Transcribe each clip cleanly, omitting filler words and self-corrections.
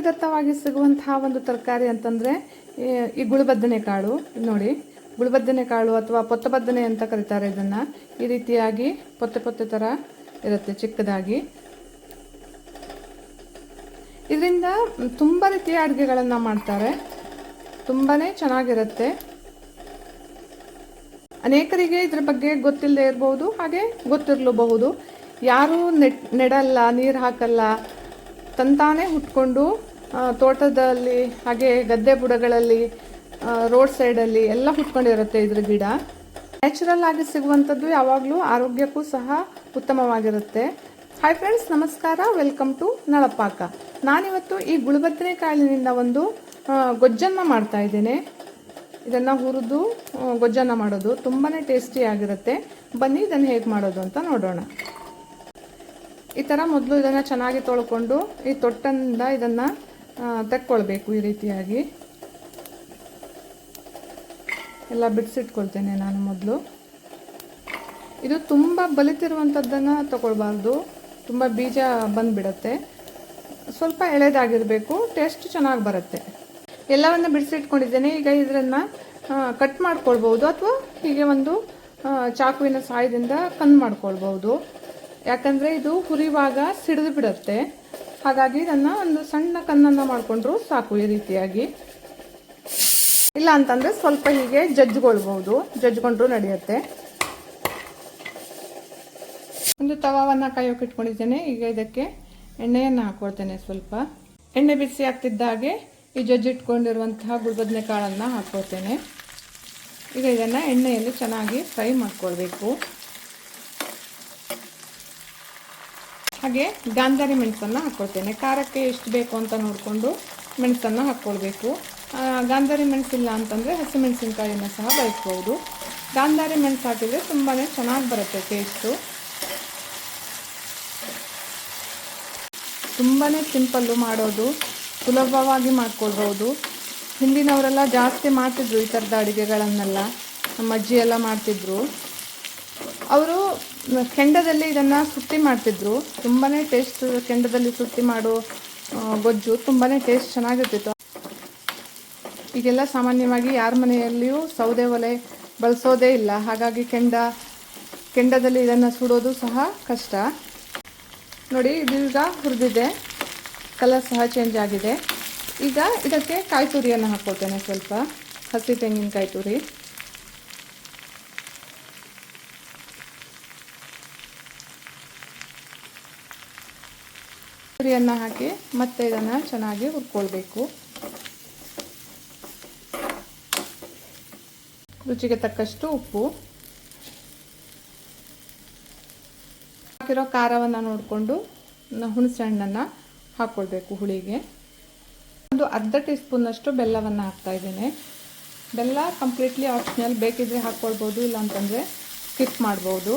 ದತ್ತವಾಗಿ ಸಿಗುವಂತಹ ಒಂದು ತರಕಾರಿ ಅಂತಂದರೆ ಈ ಗುಳುಬದ್ದನೆ ಕಾಳು. ನೋಡಿ, ಗುಳುಬದ್ದನೆ ಕಾಳು ಅಥವಾ ಪೊತ್ತಬದ್ದನೆ ಅಂತ ಕರೀತಾರೆ ಇದನ್ನು. ಈ ರೀತಿಯಾಗಿ ಪೊತ್ತೆ ಥರ ಇರುತ್ತೆ ಚಿಕ್ಕದಾಗಿ. ಇದರಿಂದ ತುಂಬ ರೀತಿಯ ಅಡುಗೆಗಳನ್ನು ಮಾಡ್ತಾರೆ, ತುಂಬಾ ಚೆನ್ನಾಗಿರುತ್ತೆ. ಅನೇಕರಿಗೆ ಇದ್ರ ಬಗ್ಗೆ ಗೊತ್ತಿಲ್ಲದೆ ಇರಬಹುದು, ಹಾಗೆ ಗೊತ್ತಿರಲೂಬಹುದು. ಯಾರು ನೆಡಲ್ಲ, ನೀರು ಹಾಕಲ್ಲ, ತಂತಾನೇ ಹುಟ್ಕೊಂಡು ತೋಟದಲ್ಲಿ ಹಾಗೆ ಗದ್ದೆ ಬುಡಗಳಲ್ಲಿ ರೋಡ್ ಸೈಡಲ್ಲಿ ಎಲ್ಲ ಹುಟ್ಕೊಂಡಿರುತ್ತೆ ಇದ್ರ ಗಿಡ. ನ್ಯಾಚುರಲ್ ಆಗಿ ಸಿಗುವಂಥದ್ದು ಯಾವಾಗಲೂ ಆರೋಗ್ಯಕ್ಕೂ ಸಹ ಉತ್ತಮವಾಗಿರುತ್ತೆ. ಹಾಯ್ ಫ್ರೆಂಡ್ಸ್, ನಮಸ್ಕಾರ, ವೆಲ್ಕಮ್ ಟು ನಳಪಾಕ. ನಾನಿವತ್ತು ಈ ಗುಳುಬದ್ದನೆ ಕಾಳಿನಿಂದ ಒಂದು ಗೊಜ್ಜನ್ನು ಮಾಡ್ತಾ ಇದ್ದೇನೆ. ಇದನ್ನು ಹುರಿದು ಗೊಜ್ಜನ್ನು ಮಾಡೋದು ತುಂಬಾ ಟೇಸ್ಟಿಯಾಗಿರುತ್ತೆ. ಬನ್ನಿ ಇದನ್ನು ಹೇಗೆ ಮಾಡೋದು ಅಂತ ನೋಡೋಣ. ಈ ಥರ ಮೊದಲು ಇದನ್ನು ಚೆನ್ನಾಗಿ ತೊಳ್ಕೊಂಡು ಈ ತೊಟ್ಟನಿಂದ ಇದನ್ನು ತೆಕ್ಕೊಳ್ಬೇಕು. ಈ ರೀತಿಯಾಗಿ ಎಲ್ಲ ಬಿಡಿಸಿಟ್ಕೊಳ್ತೇನೆ ನಾನು ಮೊದಲು. ಇದು ತುಂಬ ಬಲಿತಿರುವಂಥದ್ದನ್ನು ತಗೊಳ್ಬಾರ್ದು, ತುಂಬ ಬೀಜ ಬಂದುಬಿಡತ್ತೆ. ಸ್ವಲ್ಪ ಎಳೆದಾಗಿರಬೇಕು, ಟೇಸ್ಟ್ ಚೆನ್ನಾಗಿ ಬರುತ್ತೆ. ಎಲ್ಲವನ್ನು ಬಿಡಿಸಿಟ್ಕೊಂಡಿದ್ದೇನೆ. ಈಗ ಇದನ್ನು ಕಟ್ ಮಾಡ್ಕೊಳ್ಬೋದು ಅಥವಾ ಹೀಗೆ ಒಂದು ಚಾಕುವಿನ ಸಹಾಯದಿಂದ ಕನ್ ಮಾಡ್ಕೊಳ್ಬೋದು. ಯಾಕಂದರೆ ಇದು ಹುರಿಯುವಾಗ ಸಿಡಿದು ಬಿಡುತ್ತೆ. ಹಾಗಾಗಿ ಇದನ್ನು ಒಂದು ಸಣ್ಣ ಕನ್ನನ್ನು ಮಾಡಿಕೊಂಡ್ರು ಸಾಕು. ಈ ರೀತಿಯಾಗಿ ಇಲ್ಲ ಅಂತಂದರೆ ಸ್ವಲ್ಪ ಹೀಗೆ ಜಜ್ಕೊಳ್ಬೋದು, ಜಜ್ಕೊಂಡ್ರು ನಡೆಯುತ್ತೆ. ಒಂದು ತವಾವನ್ನು ಕಾಯೋಕೆ ಇಟ್ಕೊಂಡಿದ್ದೇನೆ. ಈಗ ಇದಕ್ಕೆ ಎಣ್ಣೆಯನ್ನು ಹಾಕ್ಕೊಳ್ತೇನೆ. ಸ್ವಲ್ಪ ಎಣ್ಣೆ ಬಿಸಿ ಆಗ್ತಿದ್ದಾಗೆ ಈ ಜಜ್ಜಿಟ್ಕೊಂಡಿರುವಂತಹ ಗುಳುಬದ್ದನೆ ಕಾಳನ್ನು ಹಾಕ್ಕೊಳ್ತೇನೆ. ಈಗ ಇದನ್ನು ಎಣ್ಣೆಯಲ್ಲಿ ಚೆನ್ನಾಗಿ ಫ್ರೈ ಮಾಡ್ಕೊಳ್ಬೇಕು. ಹಾಗೆ ಗಾಂಧಾರಿ ಮೆಣಸನ್ನು ಹಾಕ್ಕೊಳ್ತೇನೆ. ಖಾರಕ್ಕೆ ಎಷ್ಟು ಬೇಕು ಅಂತ ನೋಡಿಕೊಂಡು ಮೆಣಸನ್ನು ಹಾಕ್ಕೊಳ್ಬೇಕು. ಗಾಂಧಾರಿ ಮೆಣಸಿಲ್ಲ ಅಂತಂದರೆ ಹಸಿಮೆಣಸಿನಕಾಯಿಯನ್ನು ಸಹ ಬಳಸ್ಬೋದು. ಗಾಂಧಾರಿ ಮೆಣಸು ಹಾಕಿದರೆ ತುಂಬಾ ಚೆನ್ನಾಗಿ ಬರುತ್ತೆ ಟೇಸ್ಟು. ತುಂಬಾ ಸಿಂಪಲ್ಲು ಮಾಡೋದು, ಸುಲಭವಾಗಿ ಮಾಡ್ಕೊಳ್ಬೋದು. ಹಿಂದಿನವರೆಲ್ಲ ಜಾಸ್ತಿ ಮಾಡ್ತಿದ್ರು ಈ ಥರದ ಅಡುಗೆಗಳನ್ನೆಲ್ಲ. ನಮ್ಮ ಅಜ್ಜಿ ಎಲ್ಲ ಮಾಡ್ತಿದ್ರು. ಅವರು ಕೆಂಡದಲ್ಲಿ ಇದನ್ನು ಸುಟ್ಟಿ ಮಾಡ್ತಿದ್ರು. ತುಂಬಾ ಟೇಸ್ಟ್, ಕೆಂಡದಲ್ಲಿ ಸುಟ್ಟಿ ಮಾಡೋ ಗೊಜ್ಜು ತುಂಬಾ ಟೇಸ್ಟ್ ಚೆನ್ನಾಗಿರ್ತಿತ್ತು. ಈಗೆಲ್ಲ ಸಾಮಾನ್ಯವಾಗಿ ಯಾರ ಮನೆಯಲ್ಲಿಯೂ ಸೌದೆ ಒಲೆ ಬಳಸೋದೇ ಇಲ್ಲ. ಹಾಗಾಗಿ ಕೆಂಡದಲ್ಲಿ ಇದನ್ನು ಸುಡೋದು ಸಹ ಕಷ್ಟ. ನೋಡಿ, ಇದೀಗ ಹುರಿದಿದೆ, ಕಲರ್ ಸಹ ಚೇಂಜ್ ಆಗಿದೆ. ಈಗ ಇದಕ್ಕೆ ಕಾಯಿ ತುರಿಯನ್ನು ಹಾಕ್ಕೊಳ್ತೇನೆ. ಸ್ವಲ್ಪ ಹಸಿ ತೆಂಗಿನಕಾಯಿ ತುರಿ. ತುರಿಯನ್ನು ಹಾಕಿ ಮತ್ತೆ ಇದನ್ನು ಚೆನ್ನಾಗಿ ಹುರ್ಕೊಳ್ಬೇಕು. ರುಚಿಗೆ ತಕ್ಕಷ್ಟು ಉಪ್ಪು ಹಾಕಿರೋ ಖಾರವನ್ನು ನೋಡಿಕೊಂಡು ಹುಣಸೆ ಹಣ್ಣನ್ನು ಹಾಕ್ಕೊಳ್ಬೇಕು. ಹುಳಿಗೆ ಒಂದು ಅರ್ಧ ಟೀ ಸ್ಪೂನಷ್ಟು ಬೆಲ್ಲವನ್ನು ಹಾಕ್ತಾ ಇದ್ದೇನೆ. ಬೆಲ್ಲ ಕಂಪ್ಲೀಟ್ಲಿ ಆಪ್ಷನಲ್, ಬೇಕಿದ್ರೆ ಹಾಕ್ಕೊಳ್ಬೋದು, ಇಲ್ಲ ಅಂತಂದರೆ ಸ್ಕಿಪ್ ಮಾಡ್ಬೋದು.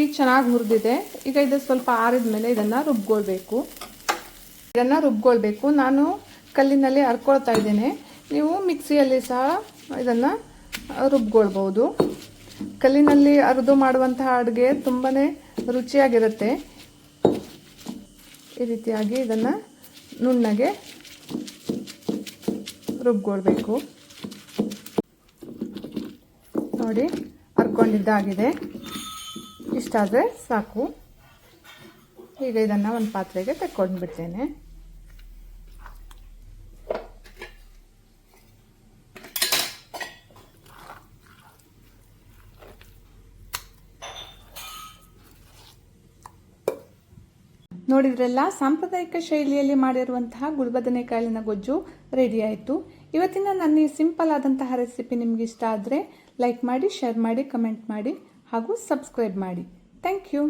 ಈಗ ಚೆನ್ನಾಗಿ ಹುರಿದಿದೆ. ಈಗ ಇದು ಸ್ವಲ್ಪ ಆರಿದ ಮೇಲೆ ಇದನ್ನು ರುಬ್ಕೊಳ್ಬೇಕು. ನಾನು ಕಲ್ಲಿನಲ್ಲಿ ಹರ್ಕೊಳ್ತಾ ಇದ್ದೇನೆ. ನೀವು ಮಿಕ್ಸಿಯಲ್ಲಿ ಸಹ ಇದನ್ನು ರುಬ್ಕೊಳ್ಬೋದು. ಕಲ್ಲಿನಲ್ಲಿ ಅರೆದು ಮಾಡುವಂತಹ ಅಡುಗೆ ತುಂಬಾ ರುಚಿಯಾಗಿರುತ್ತೆ. ಈ ರೀತಿಯಾಗಿ ಇದನ್ನು ನುಣ್ಣಗೆ ರುಬ್ಕೊಳ್ಬೇಕು. ನೋಡಿ, ಹರ್ಕೊಂಡಿದ್ದಾಗಿದೆ. ಇಷ್ಟಾದರೆ ಸಾಕು. ಈಗ ಇದನ್ನು ಒಂದು ಪಾತ್ರೆಗೆ ತೆಕ್ಕೊಂಡು ಬಿಡ್ತೇನೆ. ನೋಡಿದ್ರೆಲ್ಲ, ಸಾಂಪ್ರದಾಯಿಕ ಶೈಲಿಯಲ್ಲಿ ಮಾಡಿರುವಂತಹ ಗುಳುಬದ್ದನೆ ಕಾಳಿನ ಗೊಜ್ಜು ರೆಡಿ ಆಯಿತು. ಇವತ್ತಿನ ನನ್ನ ಈ ಸಿಂಪಲ್ ಆದಂತಹ ರೆಸಿಪಿ ನಿಮ್ಗೆ ಇಷ್ಟ ಆದರೆ ಲೈಕ್ ಮಾಡಿ, ಶೇರ್ ಮಾಡಿ, ಕಮೆಂಟ್ ಮಾಡಿ ಹಾಗೂ ಸಬ್ಸ್ಕ್ರೈಬ್ ಮಾಡಿ. Thank you.